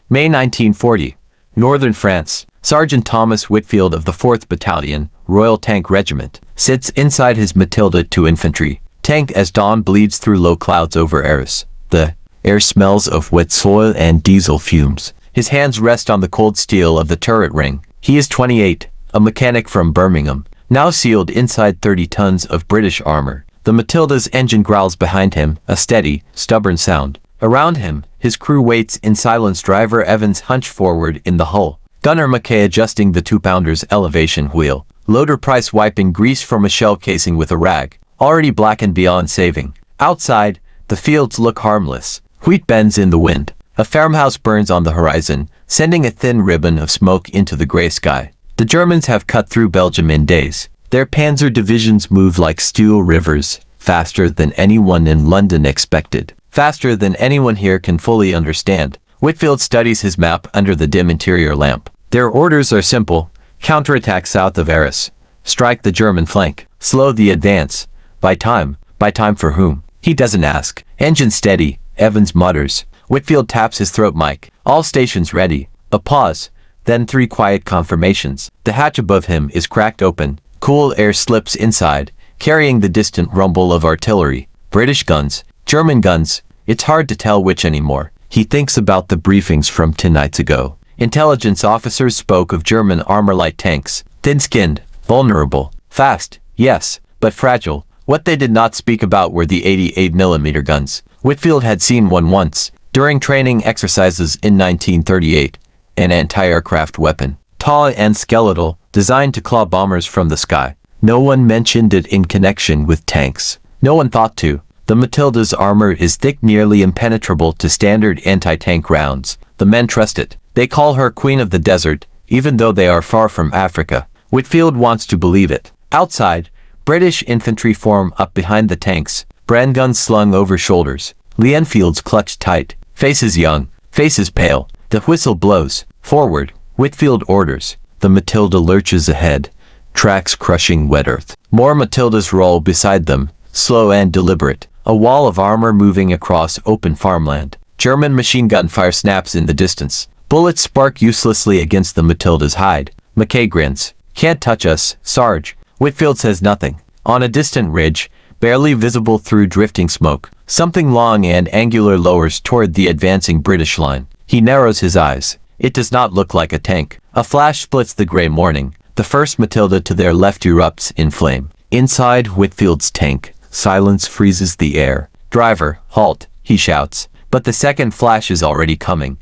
May 1940. Northern France. Sergeant Thomas Whitfield of the 4th Battalion, Royal Tank Regiment, sits inside his Matilda II infantry tank as dawn bleeds through low clouds over Arras. The air smells of wet soil and diesel fumes. His hands rest on the cold steel of the turret ring. He is 28, a mechanic from Birmingham, now sealed inside 30 tons of British armor. The Matilda's engine growls behind him, a steady, stubborn sound. Around him, his crew waits in silence. Driver Evans hunched forward in the hull. Gunner Mackay adjusting the 2-pounder's elevation wheel. Loader Price wiping grease from a shell casing with a rag, already blackened beyond saving. Outside, the fields look harmless. Wheat bends in the wind. A farmhouse burns on the horizon, sending a thin ribbon of smoke into the gray sky. The Germans have cut through Belgium in days. Their panzer divisions move like steel rivers, faster than anyone in London expected. Faster than anyone here can fully understand. Whitfield studies his map under the dim interior lamp. Their orders are simple. Counterattack south of Arras. Strike the German flank. Slow the advance. Buy time. Buy time for whom? He doesn't ask. Engine steady, Evans mutters. Whitfield taps his throat mic. All stations ready. A pause. Then 3 quiet confirmations. The hatch above him is cracked open. Cool air slips inside, carrying the distant rumble of artillery. British guns. German guns. It's hard to tell which anymore. He thinks about the briefings from 10 nights ago. Intelligence officers spoke of German armor-light tanks. Thin-skinned, vulnerable, fast, yes, but fragile. What they did not speak about were the 88mm guns. Whitfield had seen one once, during training exercises in 1938. An anti-aircraft weapon. Tall and skeletal, designed to claw bombers from the sky. No one mentioned it in connection with tanks. No one thought to. The Matilda's armor is thick, nearly impenetrable to standard anti-tank rounds. The men trust it. They call her Queen of the Desert, even though they are far from Africa. Whitfield wants to believe it. Outside, British infantry form up behind the tanks, brand guns slung over shoulders. Lee Enfields clutched tight, faces young, faces pale. The whistle blows. Forward, Whitfield orders. The Matilda lurches ahead, tracks crushing wet earth. More Matildas roll beside them, slow and deliberate. A wall of armor moving across open farmland. German machine gun fire snaps in the distance. Bullets spark uselessly against the Matilda's hide. Mackay grins. Can't touch us, Sarge. Whitfield says nothing. On a distant ridge, barely visible through drifting smoke, something long and angular lowers toward the advancing British line. He narrows his eyes. It does not look like a tank. A flash splits the gray morning. The first Matilda to their left erupts in flame. Inside Whitfield's tank, silence freezes the air. Driver, halt, he shouts. But the second flash is already coming.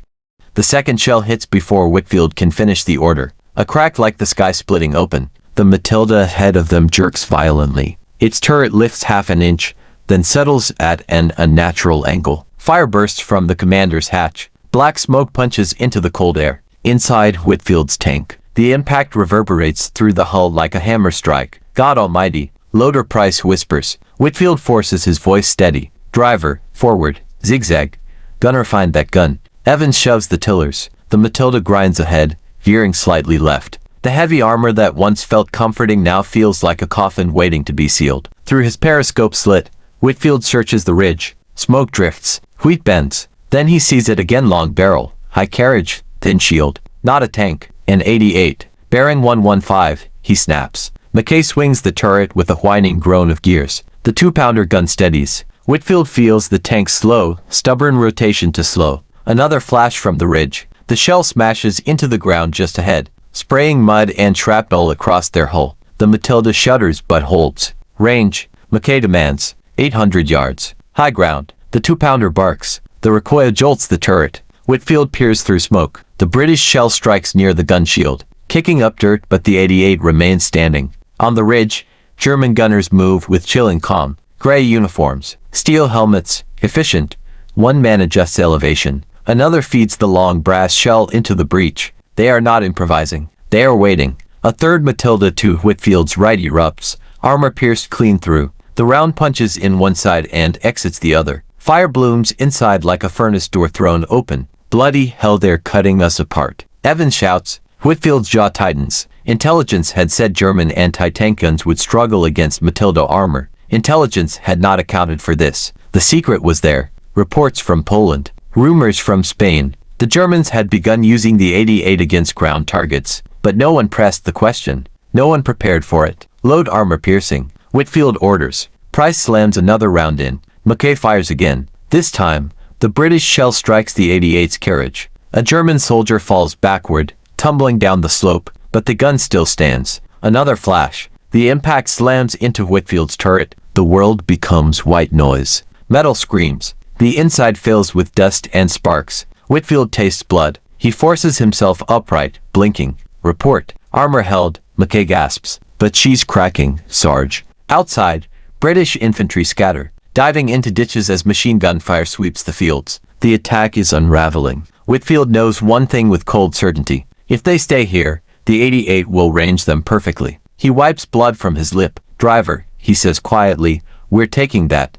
The second shell hits before Whitfield can finish the order. A crack like the sky splitting open. The Matilda ahead of them jerks violently. Its turret lifts half an inch, then settles at an unnatural angle. Fire bursts from the commander's hatch. Black smoke punches into the cold air. Inside Whitfield's tank, the impact reverberates through the hull like a hammer strike. God Almighty, Loader Price whispers. Whitfield forces his voice steady. Driver, forward, zigzag. Gunner, find that gun. Evans shoves the tillers. The Matilda grinds ahead, veering slightly left. The heavy armor that once felt comforting now feels like a coffin waiting to be sealed. Through his periscope slit, Whitfield searches the ridge. Smoke drifts. Wheat bends. Then he sees it again. Long barrel, high carriage, thin shield. Not a tank. An 88. Bearing 115, he snaps. Mackay swings the turret with a whining groan of gears. The 2-pounder gun steadies. Whitfield feels the tank's slow, stubborn rotation to slow. Another flash from the ridge. The shell smashes into the ground just ahead, spraying mud and shrapnel across their hull. The Matilda shudders but holds. Range, Mackay demands. 800 yards. High ground. The 2-pounder barks. The recoil jolts the turret. Whitfield peers through smoke. The British shell strikes near the gun shield, kicking up dirt, but the 88 remains standing. On the ridge, German gunners move with chilling calm. Gray uniforms, steel helmets, efficient. One man adjusts elevation. Another feeds the long brass shell into the breech. They are not improvising. They are waiting. A third Matilda to Whitfield's right erupts, armor pierced clean through. The round punches in one side and exits the other. Fire blooms inside like a furnace door thrown open. Bloody hell, they're cutting us apart. Evans shouts. Whitfield's jaw tightens. Intelligence had said German anti-tank guns would struggle against Matilda armor. Intelligence had not accounted for this. The secret was there. Reports from Poland. Rumors from Spain. The Germans had begun using the 88 against ground targets, but no one pressed the question. No one prepared for it. Load armor piercing. Whitfield orders. Price slams another round in. Mackay fires again. This time, the British shell strikes the 88's carriage. A German soldier falls backward, tumbling down the slope, but the gun still stands. Another flash. The impact slams into Whitfield's turret. The world becomes white noise. Metal screams. The inside fills with dust and sparks. Whitfield tastes blood. He forces himself upright, blinking. Report. Armor held. Mackay gasps. But she's cracking, Sarge. Outside, British infantry scatter, diving into ditches as machine gun fire sweeps the fields. The attack is unraveling. Whitfield knows one thing with cold certainty. If they stay here, the 88 will range them perfectly. He wipes blood from his lip. Driver, he says quietly, we're taking that.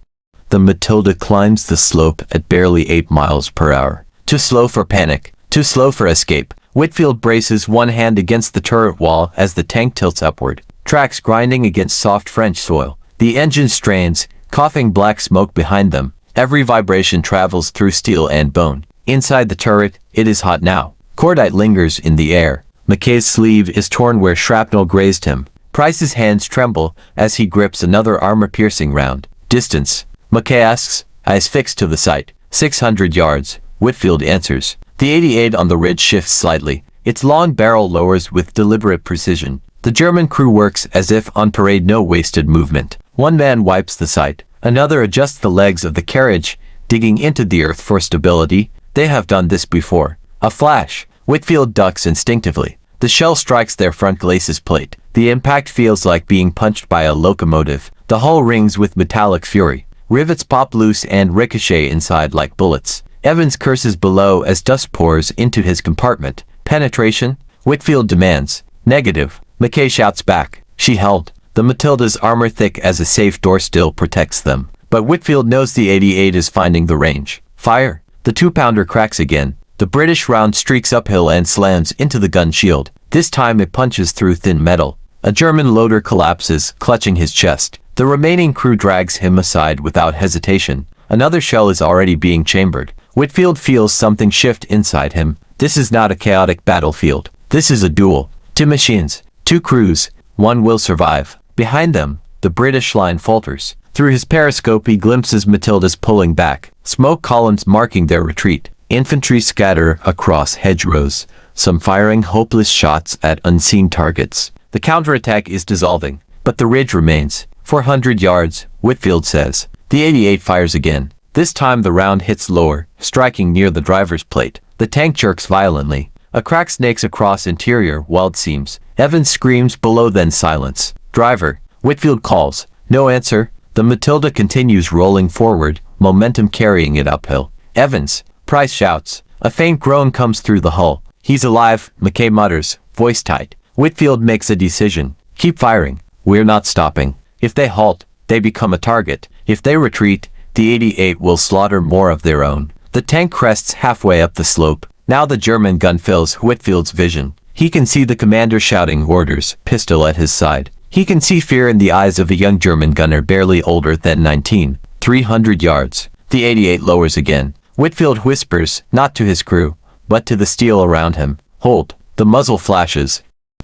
The Matilda climbs the slope at barely 8 miles per hour. Too slow for panic. Too slow for escape. Whitfield braces one hand against the turret wall as the tank tilts upward. Tracks grinding against soft French soil. The engine strains, coughing black smoke behind them. Every vibration travels through steel and bone. Inside the turret, it is hot now. Cordite lingers in the air. Mackay's sleeve is torn where shrapnel grazed him. Price's hands tremble as he grips another armor-piercing round. Distance. Mackay asks, eyes fixed to the sight. 600 yards. Whitfield answers. The 88 on the ridge shifts slightly. Its long barrel lowers with deliberate precision. The German crew works as if on parade, no wasted movement. One man wipes the sight. Another adjusts the legs of the carriage, digging into the earth for stability. They have done this before. A flash. Whitfield ducks instinctively. The shell strikes their front glacis plate. The impact feels like being punched by a locomotive. The hull rings with metallic fury. Rivets pop loose and ricochet inside like bullets. Evans curses below as dust pours into his compartment. Penetration? Whitfield demands. Negative. Mackay shouts back. She held. The Matilda's armor thick as a safe door still protects them. But Whitfield knows the 88 is finding the range. Fire. The 2-pounder cracks again. The British round streaks uphill and slams into the gun shield. This time it punches through thin metal. A German loader collapses, clutching his chest. The remaining crew drags him aside without hesitation. Another shell is already being chambered. Whitfield feels something shift inside him. This is not a chaotic battlefield. This is a duel. 2 machines. 2 crews. One will survive. Behind them, the British line falters. Through his periscope he glimpses Matilda's pulling back. Smoke columns marking their retreat. Infantry scatter across hedgerows. Some firing hopeless shots at unseen targets. The counterattack is dissolving. But the ridge remains. 400 yards, Whitfield says. The 88 fires again. This time the round hits lower, striking near the driver's plate. The tank jerks violently. A crack snakes across interior weld seams. Evans screams below, then silence. Driver, Whitfield calls. No answer. The Matilda continues rolling forward, momentum carrying it uphill. Evans, Price shouts. A faint groan comes through the hull. He's alive, Mackay mutters, voice tight. Whitfield makes a decision. Keep firing. We're not stopping. If they halt, they become a target. If they retreat, the 88 will slaughter more of their own. The tank crests halfway up the slope. Now the German gun fills Whitfield's vision. He can see the commander shouting orders, pistol at his side. He can see fear in the eyes of a young German gunner barely older than 19. 300 yards. The 88 lowers again. Whitfield whispers, not to his crew, but to the steel around him. Hold. The muzzle flashes.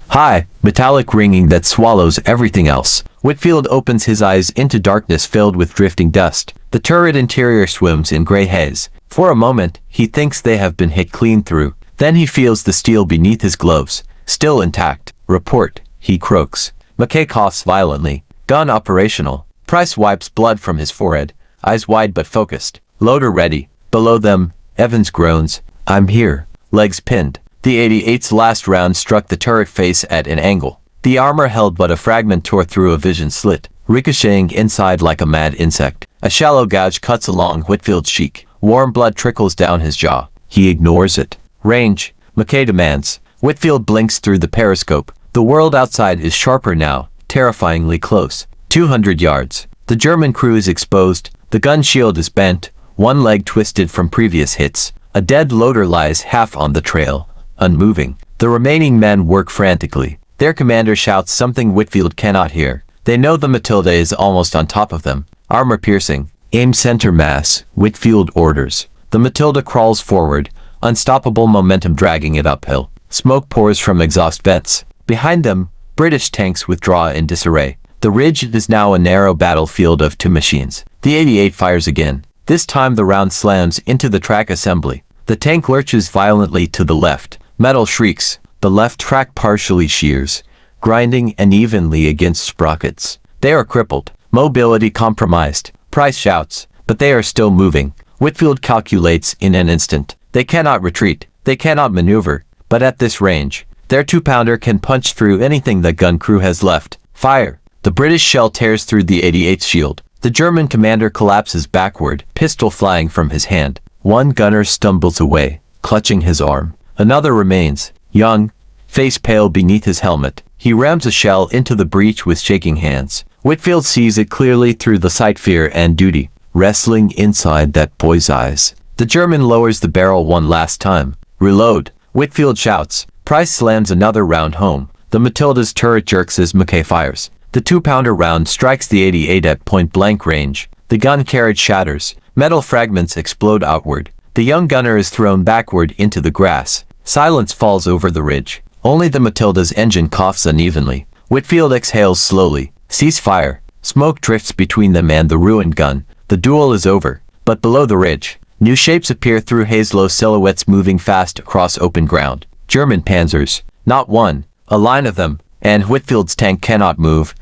High, metallic ringing that swallows everything else. Whitfield opens his eyes into darkness filled with drifting dust. The turret interior swims in gray haze. For a moment, he thinks they have been hit clean through. Then he feels the steel beneath his gloves. Still intact. Report, he croaks. Mackay coughs violently. Gun operational. Price wipes blood from his forehead. Eyes wide but focused. Loader ready. Below them, Evans groans. I'm here. Legs pinned. The 88's last round struck the turret face at an angle. The armor held but a fragment tore through a vision slit, ricocheting inside like a mad insect. A shallow gouge cuts along Whitfield's cheek. Warm blood trickles down his jaw. He ignores it. Range, Mackay demands. Whitfield blinks through the periscope. The world outside is sharper now, terrifyingly close. 200 yards. The German crew is exposed. The gun shield is bent, one leg twisted from previous hits. A dead loader lies half on the trail, unmoving. The remaining men work frantically. Their commander shouts something Whitfield cannot hear. They know the Matilda is almost on top of them. Armor piercing. Aim center mass, Whitfield orders. The Matilda crawls forward, unstoppable momentum dragging it uphill. Smoke pours from exhaust vents. Behind them, British tanks withdraw in disarray. The ridge is now a narrow battlefield of two machines. The 88 fires again. This time the round slams into the track assembly. The tank lurches violently to the left. Metal shrieks. The left track partially shears, grinding unevenly against sprockets. They are crippled. Mobility compromised. Price shouts, but they are still moving. Whitfield calculates in an instant. They cannot retreat. They cannot maneuver. But at this range, their 2-pounder can punch through anything the gun crew has left. Fire! The British shell tears through the 88's shield. The German commander collapses backward, pistol flying from his hand. One gunner stumbles away, clutching his arm. Another remains, young, face pale beneath his helmet. He rams a shell into the breach with shaking hands. Whitfield sees it clearly through the sight fear and duty, wrestling inside that boy's eyes. The German lowers the barrel one last time. Reload! Whitfield shouts. Price slams another round home. The Matilda's turret jerks as Mackay fires. The 2-pounder round strikes the 88 at point-blank range. The gun carriage shatters. Metal fragments explode outward. The young gunner is thrown backward into the grass. Silence falls over the ridge. Only the Matilda's engine coughs unevenly. Whitfield exhales slowly. Cease fire. Smoke drifts between them and the ruined gun. The duel is over. But below the ridge, new shapes appear through haze-low silhouettes moving fast across open ground. German Panzers. Not one. A line of them. And Whitfield's tank cannot move.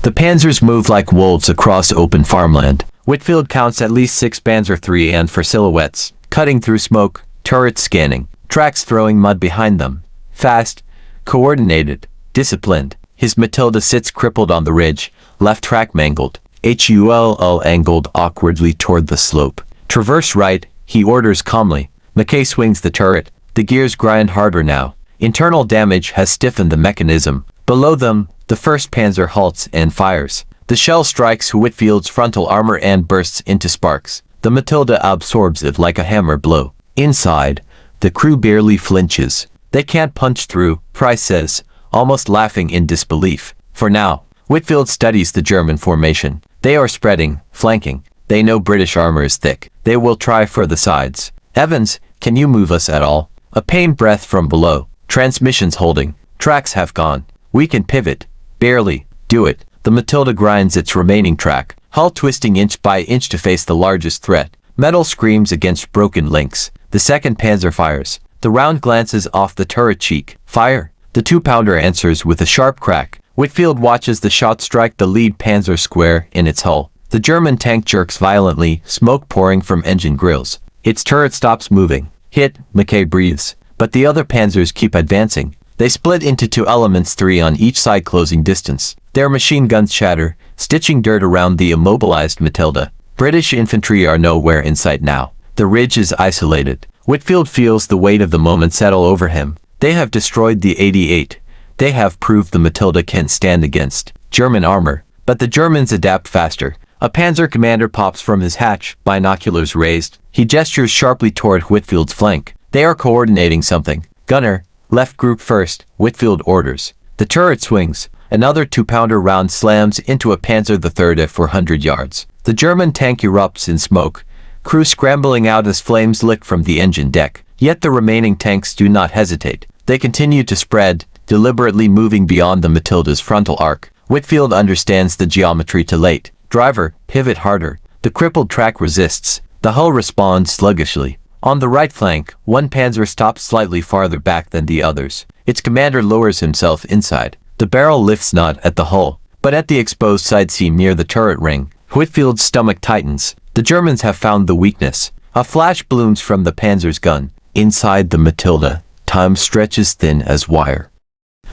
The Panzers move like wolves across open farmland. Whitfield counts at least 6 Panzer III and IV silhouettes, cutting through smoke, turrets scanning, tracks throwing mud behind them. Fast, coordinated, disciplined. His Matilda sits crippled on the ridge, left track mangled, HULL angled awkwardly toward the slope. Traverse right, he orders calmly. Mackay swings the turret. The gears grind harder now. Internal damage has stiffened the mechanism. Below them, the 1st Panzer halts and fires. The shell strikes Whitfield's frontal armor and bursts into sparks. The Matilda absorbs it like a hammer blow. Inside, the crew barely flinches. They can't punch through, Price says, almost laughing in disbelief. For now, Whitfield studies the German formation. They are spreading, flanking. They know British armor is thick. They will try for the sides. Evans, can you move us at all? A pained breath from below. Transmissions holding. Tracks have gone. We can pivot. Barely. Do it. The Matilda grinds its remaining track, hull twisting inch by inch to face the largest threat. Metal screams against broken links. The 2nd Panzer fires. The round glances off the turret cheek. Fire! The 2-pounder answers with a sharp crack. Whitfield watches the shot strike the lead Panzer square in its hull. The German tank jerks violently, smoke pouring from engine grills. Its turret stops moving. Hit, Mackay breathes. But the other Panzers keep advancing. They split into 2 elements, 3 on each side closing distance. Their machine guns shatter, stitching dirt around the immobilized Matilda. British infantry are nowhere in sight now. The ridge is isolated. Whitfield feels the weight of the moment settle over him. They have destroyed the 88. They have proved the Matilda can stand against German armor. But the Germans adapt faster. A Panzer commander pops from his hatch, binoculars raised. He gestures sharply toward Whitfield's flank. They are coordinating something. Gunner, left group first, Whitfield orders. The turret swings. Another 2-pounder round slams into a Panzer III at 400 yards. The German tank erupts in smoke. Crew scrambling out as flames lick from the engine deck. Yet the remaining tanks do not hesitate. They continue to spread, deliberately moving beyond the Matilda's frontal arc. Whitfield understands the geometry too late. Driver, pivot harder. The crippled track resists. The hull responds sluggishly. On the right flank, one Panzer stops slightly farther back than the others. Its commander lowers himself inside. The barrel lifts not at the hull, but at the exposed side seam near the turret ring. Whitfield's stomach tightens. The Germans have found the weakness. A flash blooms from the Panzer's gun. Inside the Matilda, time stretches thin as wire.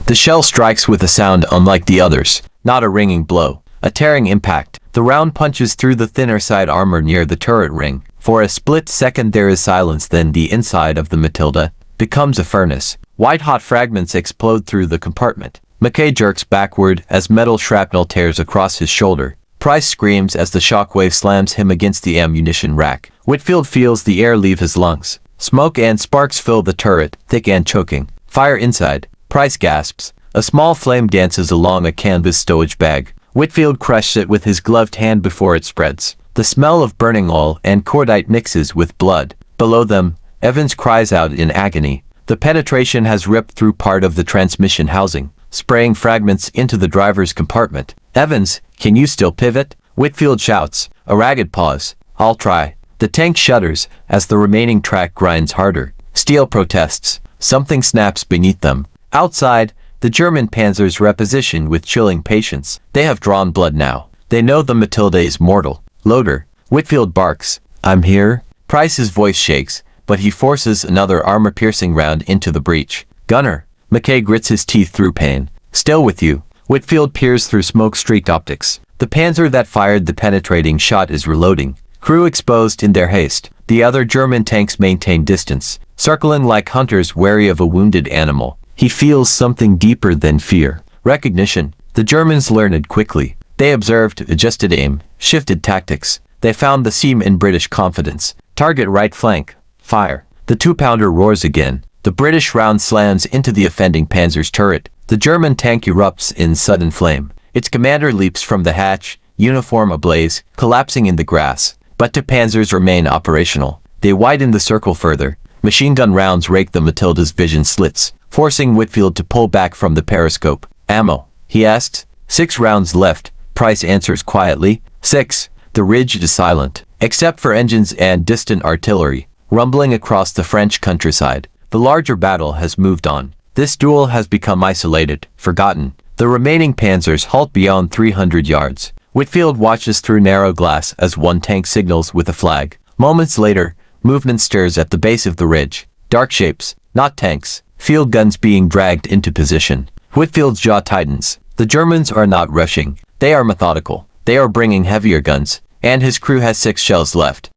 The shell strikes with a sound unlike the others. Not a ringing blow. A tearing impact. The round punches through the thinner side armor near the turret ring. For a split second there is silence, then the inside of the Matilda becomes a furnace. White-hot fragments explode through the compartment. Mackay jerks backward as metal shrapnel tears across his shoulder. Price screams as the shockwave slams him against the ammunition rack. Whitfield feels the air leave his lungs. Smoke and sparks fill the turret, thick and choking. Fire inside. Price gasps. A small flame dances along a canvas stowage bag. Whitfield crushes it with his gloved hand before it spreads. The smell of burning oil and cordite mixes with blood. Below them, Evans cries out in agony. The penetration has ripped through part of the transmission housing, spraying fragments into the driver's compartment. Evans, can you still pivot? Whitfield shouts. A ragged pause. I'll try. The tank shudders as the remaining track grinds harder. Steel protests. Something snaps beneath them. Outside, the German Panzers reposition with chilling patience. They have drawn blood now. They know the Matilda is mortal. Loader. Whitfield barks. I'm here. Price's voice shakes, but he forces another armor-piercing round into the breech. Gunner. McKay grits his teeth through pain. Still with you. Whitfield peers through smoke-streaked optics. The Panzer that fired the penetrating shot is reloading. Crew exposed in their haste. The other German tanks maintain distance, circling like hunters wary of a wounded animal. He feels something deeper than fear. Recognition. The Germans learned quickly. They observed, adjusted aim, shifted tactics. They found the seam in British confidence. Target right flank. Fire. The 2-pounder roars again. The British round slams into the offending Panzer's turret. The German tank erupts in sudden flame. Its commander leaps from the hatch, uniform ablaze, collapsing in the grass. But the Panzers remain operational. They widen the circle further. Machine gun rounds rake the Matilda's vision slits, forcing Whitfield to pull back from the periscope. Ammo, he asks. 6 rounds left. Price answers quietly. 6. The ridge is silent, except for engines and distant artillery, rumbling across the French countryside. The larger battle has moved on. This duel has become isolated, forgotten. The remaining Panzers halt beyond 300 yards. Whitfield watches through narrow glass as one tank signals with a flag. Moments later, movement stirs at the base of the ridge. Dark shapes, not tanks. Field guns being dragged into position. Whitfield's jaw tightens. The Germans are not rushing. They are methodical. They are bringing heavier guns, and his crew has 6 shells left.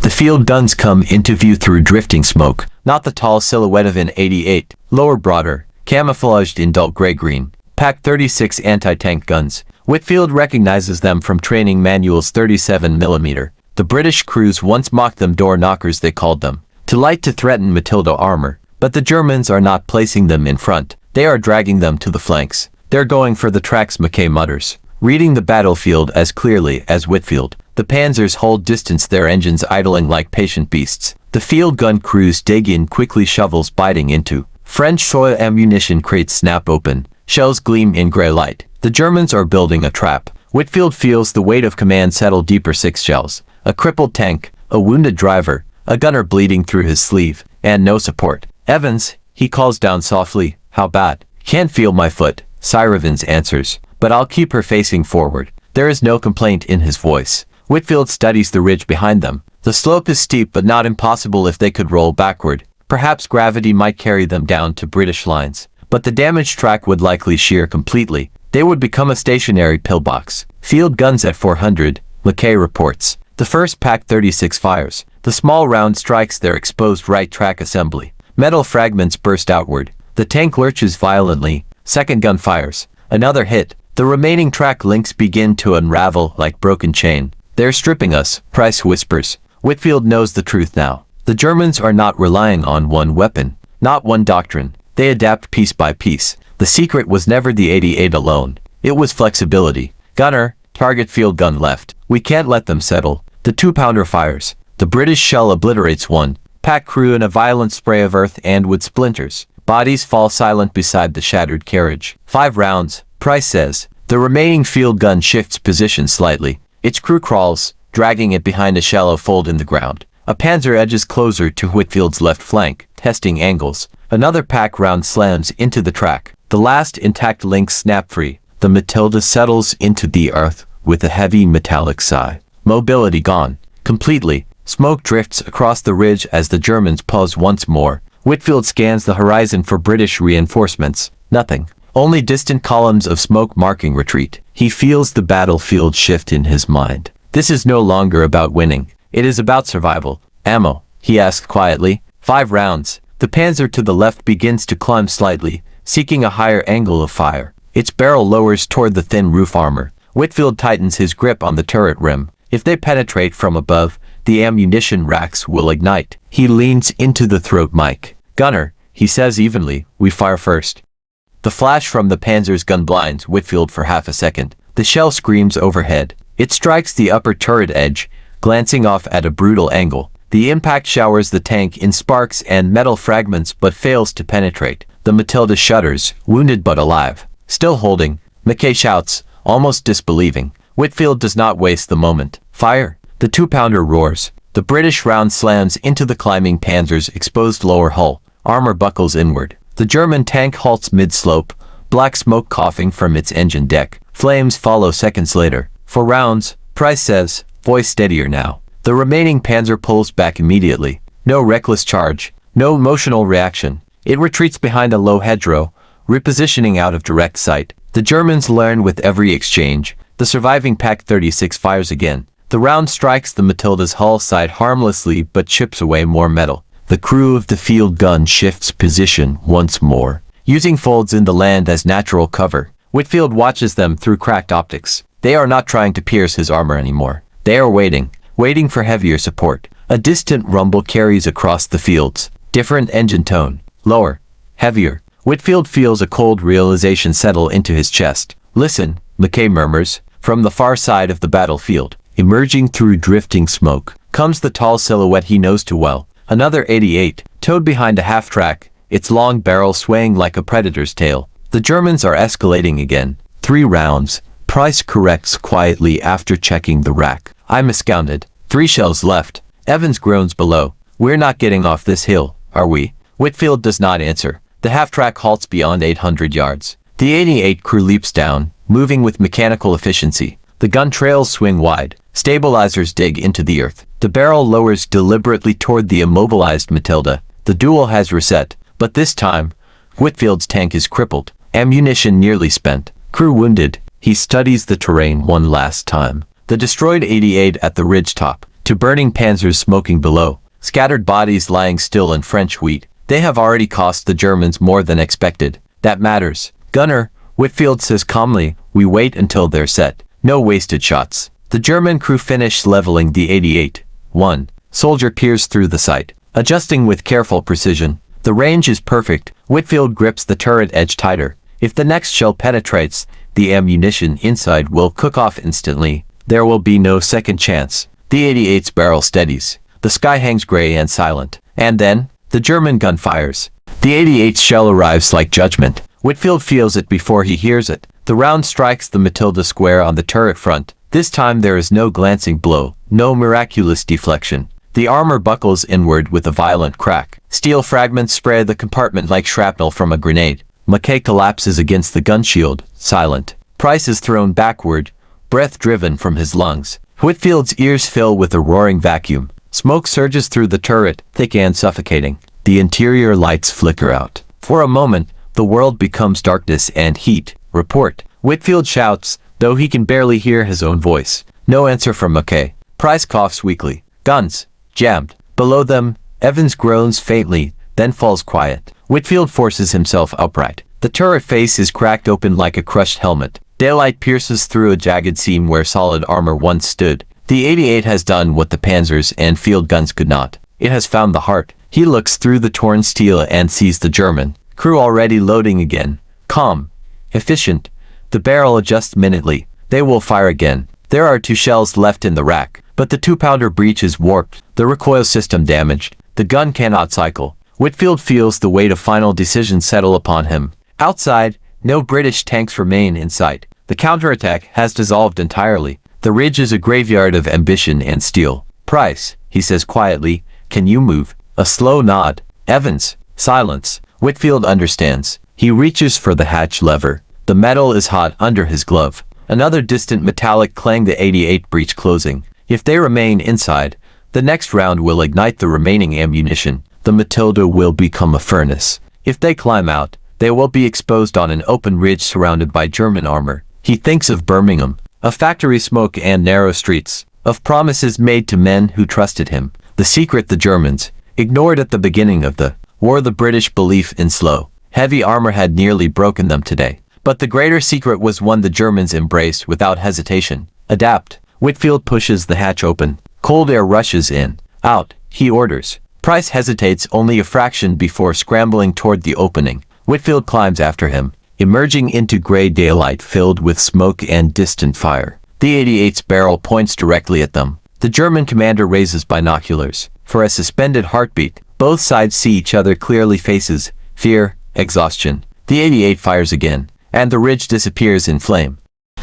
The field guns come into view through drifting smoke, not the tall silhouette of an 88, lower broader, camouflaged in dull gray-green. Pak 36 anti-tank guns. Whitfield recognizes them from training manuals 37mm. The British crews once mocked them door knockers, they called them, to light to threaten Matilda armor. But the Germans are not placing them in front. They are dragging them to the flanks. They're going for the tracks, McKay mutters, reading the battlefield as clearly as Whitfield. The Panzers hold distance, their engines idling like patient beasts. The field gun crews dig in quickly, shovels biting into. French soil ammunition crates snap open. Shells gleam in gray light. The Germans are building a trap. Whitfield feels the weight of command settle deeper. 6 shells. A crippled tank. A wounded driver. A gunner bleeding through his sleeve. And no support. Evans, he calls down softly. How bad? Can't feel my foot. Cyrevans answers. But I'll keep her facing forward. There is no complaint in his voice. Whitfield studies the ridge behind them. The slope is steep but not impossible if they could roll backward. Perhaps gravity might carry them down to British lines. But the damaged track would likely shear completely. They would become a stationary pillbox. Field guns at 400, McKay reports. The first Pak 36 fires. The small round strikes their exposed right track assembly. Metal fragments burst outward. The tank lurches violently. Second gun fires. Another hit. The remaining track links begin to unravel like broken chain. They're stripping us, Price whispers. Whitfield knows the truth now. The Germans are not relying on one weapon, not one doctrine. They adapt piece by piece. The secret was never the 88 alone. It was flexibility. Gunner, target field gun left. We can't let them settle. The 2-pounder fires. The British shell obliterates one. Pak crew in a violent spray of earth and wood splinters. Bodies fall silent beside the shattered carriage. 5 rounds, Price says. The remaining field gun shifts position slightly. Its crew crawls, dragging it behind a shallow fold in the ground. A Panzer edges closer to Whitfield's left flank, testing angles. Another Pak round slams into the track. The last intact links snap free. The Matilda settles into the earth with a heavy metallic sigh. Mobility gone. Completely. Smoke drifts across the ridge as the Germans pause once more. Whitfield scans the horizon for British reinforcements. Nothing. Only distant columns of smoke marking retreat. He feels the battlefield shift in his mind. This is no longer about winning. It is about survival. Ammo, he asked quietly. 5 rounds. The Panzer to the left begins to climb slightly, seeking a higher angle of fire. Its barrel lowers toward the thin roof armor. Whitfield tightens his grip on the turret rim. If they penetrate from above, the ammunition racks will ignite. He leans into the throat mic. Gunner, he says evenly, we fire first. The flash from the Panzer's gun blinds Whitfield for half a second. The shell screams overhead. It strikes the upper turret edge, glancing off at a brutal angle. The impact showers the tank in sparks and metal fragments but fails to penetrate. The Matilda shudders, wounded but alive. Still holding, Mackay shouts, almost disbelieving. Whitfield does not waste the moment. Fire! The 2-pounder roars. The British round slams into the climbing Panzer's exposed lower hull. Armor buckles inward. The German tank halts mid-slope, black smoke coughing from its engine deck. Flames follow seconds later. 4 rounds, Price says, voice steadier now. The remaining Panzer pulls back immediately. No reckless charge, no emotional reaction. It retreats behind a low hedgerow, repositioning out of direct sight. The Germans learn with every exchange. The surviving Pak 36 fires again. The round strikes the Matilda's hull side harmlessly but chips away more metal. The crew of the field gun shifts position once more, using folds in the land as natural cover. Whitfield watches them through cracked optics. They are not trying to pierce his armor anymore. They are waiting for heavier support. A distant rumble carries across the fields. Different engine tone. Lower. Heavier. Whitfield feels a cold realization settle into his chest. Listen, Mackay murmurs. From the far side of the battlefield, emerging through drifting smoke, comes the tall silhouette he knows too well. Another 88, towed behind a half-track, its long barrel swaying like a predator's tail. The Germans are escalating again. 3 rounds. Price corrects quietly after checking the rack. I'm astounded. 3 shells left. Evans groans below. We're not getting off this hill, are we? Whitfield does not answer. The half-track halts beyond 800 yards. The 88 crew leaps down, moving with mechanical efficiency. The gun trails swing wide. Stabilizers dig into the earth. The barrel lowers deliberately toward the immobilized Matilda. The duel has reset, but this time, Whitfield's tank is crippled. Ammunition nearly spent. Crew wounded. He studies the terrain one last time. The destroyed 88 at the ridge top. 2 burning Panzers smoking below. Scattered bodies lying still in French wheat. They have already cost the Germans more than expected. That matters. Gunner, Whitfield says calmly, we wait until they're set. No wasted shots. The German crew finish leveling the 88. 1 soldier peers through the sight, adjusting with careful precision. The range is perfect. Whitfield grips the turret edge tighter. If the next shell penetrates, the ammunition inside will cook off instantly. There will be no second chance. The 88's barrel steadies. The sky hangs gray and silent. And then, the German gun fires. The 88's shell arrives like judgment. Whitfield feels it before he hears it. The round strikes the Matilda square on the turret front. This time there is no glancing blow, no miraculous deflection. The armor buckles inward with a violent crack. Steel fragments spray the compartment like shrapnel from a grenade. Mackay collapses against the gun shield, silent. Price is thrown backward, breath driven from his lungs. Whitfield's ears fill with a roaring vacuum. Smoke surges through the turret, thick and suffocating. The interior lights flicker out. For a moment, the world becomes darkness and heat. Report. Whitfield shouts, though he can barely hear his own voice. No answer from Mackay. Price coughs weakly. Guns. Jammed. Below them, Evans groans faintly, then falls quiet. Whitfield forces himself upright. The turret face is cracked open like a crushed helmet. Daylight pierces through a jagged seam where solid armor once stood. The 88 has done what the Panzers and field guns could not. It has found the heart. He looks through the torn steel and sees the German crew already loading again. Calm. Efficient. The barrel adjusts minutely. They will fire again. There are 2 shells left in the rack, but the 2-pounder breech is warped, the recoil system damaged. The gun cannot cycle. Whitfield feels the weight of final decision settle upon him. Outside, no British tanks remain in sight. The counterattack has dissolved entirely. The ridge is a graveyard of ambition and steel. Price, he says quietly, can you move? A slow nod. Evans. Silence. Whitfield understands. He reaches for the hatch lever. The metal is hot under his glove. Another distant metallic clang, the 88 breech closing. If they remain inside, the next round will ignite the remaining ammunition. The Matilda will become a furnace. If they climb out, they will be exposed on an open ridge surrounded by German armor. He thinks of Birmingham, of factory smoke and narrow streets, of promises made to men who trusted him. The secret the Germans ignored at the beginning of the war. The British belief in slow, heavy armor had nearly broken them today. But the greater secret was one the Germans embraced without hesitation. Adapt. Whitfield pushes the hatch open. Cold air rushes in. Out, he orders. Price hesitates only a fraction before scrambling toward the opening. Whitfield climbs after him, emerging into gray daylight filled with smoke and distant fire. The 88's barrel points directly at them. The German commander raises binoculars. for a suspended heartbeat. Both sides see each other clearly faces, fear, exhaustion. The 88 fires again, and the ridge disappears in flame.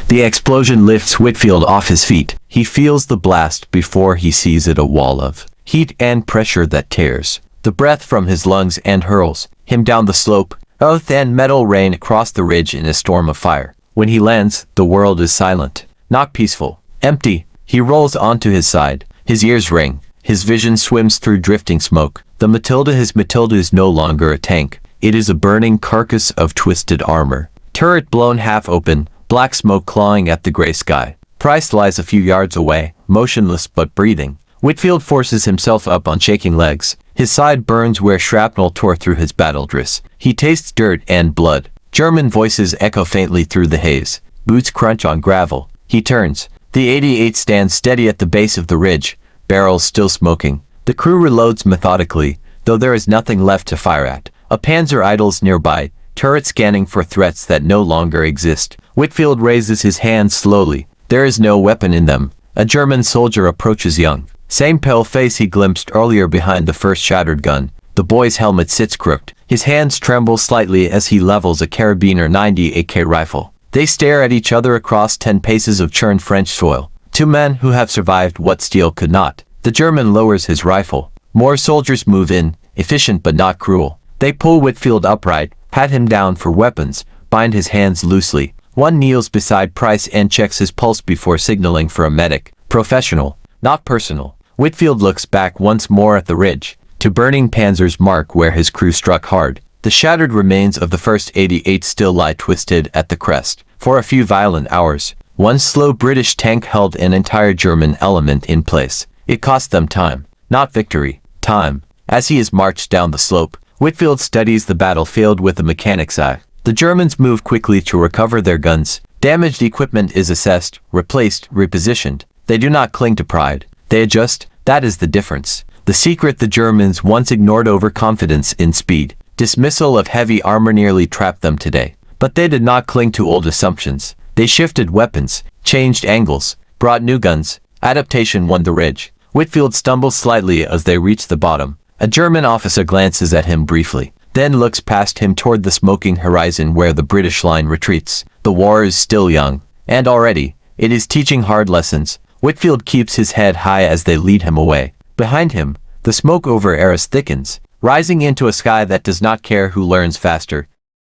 The explosion lifts Whitfield off his feet. He feels the blast before he sees it, a wall of heat and pressure that tears the breath from his lungs and hurls him down the slope. Earth and metal rain across the ridge in a storm of fire. When he lands, the world is silent, not peaceful, empty. He rolls onto his side. His ears ring. His vision swims through drifting smoke. The Matilda, his Matilda, is no longer a tank. It is a burning carcass of twisted armor. Turret blown half open, black smoke clawing at the gray sky. Price lies a few yards away, motionless but breathing. Whitfield forces himself up on shaking legs. His side burns where shrapnel tore through his battle dress. He tastes dirt and blood. German voices echo faintly through the haze. Boots crunch on gravel. He turns. The 88 stands steady at the base of the ridge, barrels still smoking. The crew reloads methodically, though there is nothing left to fire at. A Panzer idles nearby, turret scanning for threats that no longer exist. Whitfield raises his hands slowly. There is no weapon in them. A German soldier approaches young. Same pale face he glimpsed earlier behind the first shattered gun. The boy's helmet sits crooked. His hands tremble slightly as he levels a carabiner 90 AK rifle. They stare at each other across 10 paces of churned French soil. Two men who have survived what steel could not. The German lowers his rifle. More soldiers move in, efficient but not cruel. They pull Whitfield upright, pat him down for weapons, bind his hands loosely. One kneels beside Price and checks his pulse before signaling for a medic. Professional, not personal. Whitfield looks back once more at the ridge, to burning Panzers mark where his crew struck hard. The shattered remains of the first 88 still lie twisted at the crest. For a few violent hours, one slow British tank held an entire German element in place. It cost them time, not victory, time. As he is marched down the slope, Whitfield studies the battlefield with a mechanic's eye. The Germans move quickly to recover their guns. Damaged equipment is assessed, replaced, repositioned. They do not cling to pride. They adjust. That is the difference. The secret the Germans once ignored: overconfidence in speed. Dismissal of heavy armor nearly trapped them today. But they did not cling to old assumptions. They shifted weapons, changed angles, brought new guns. Adaptation won the ridge. Whitfield stumbles slightly as they reach the bottom. A German officer glances at him briefly, then looks past him toward the smoking horizon where the British line retreats. The war is still young, and already, it is teaching hard lessons. Whitfield keeps his head high as they lead him away. Behind him, the smoke over Arras thickens, rising into a sky that does not care who learns faster.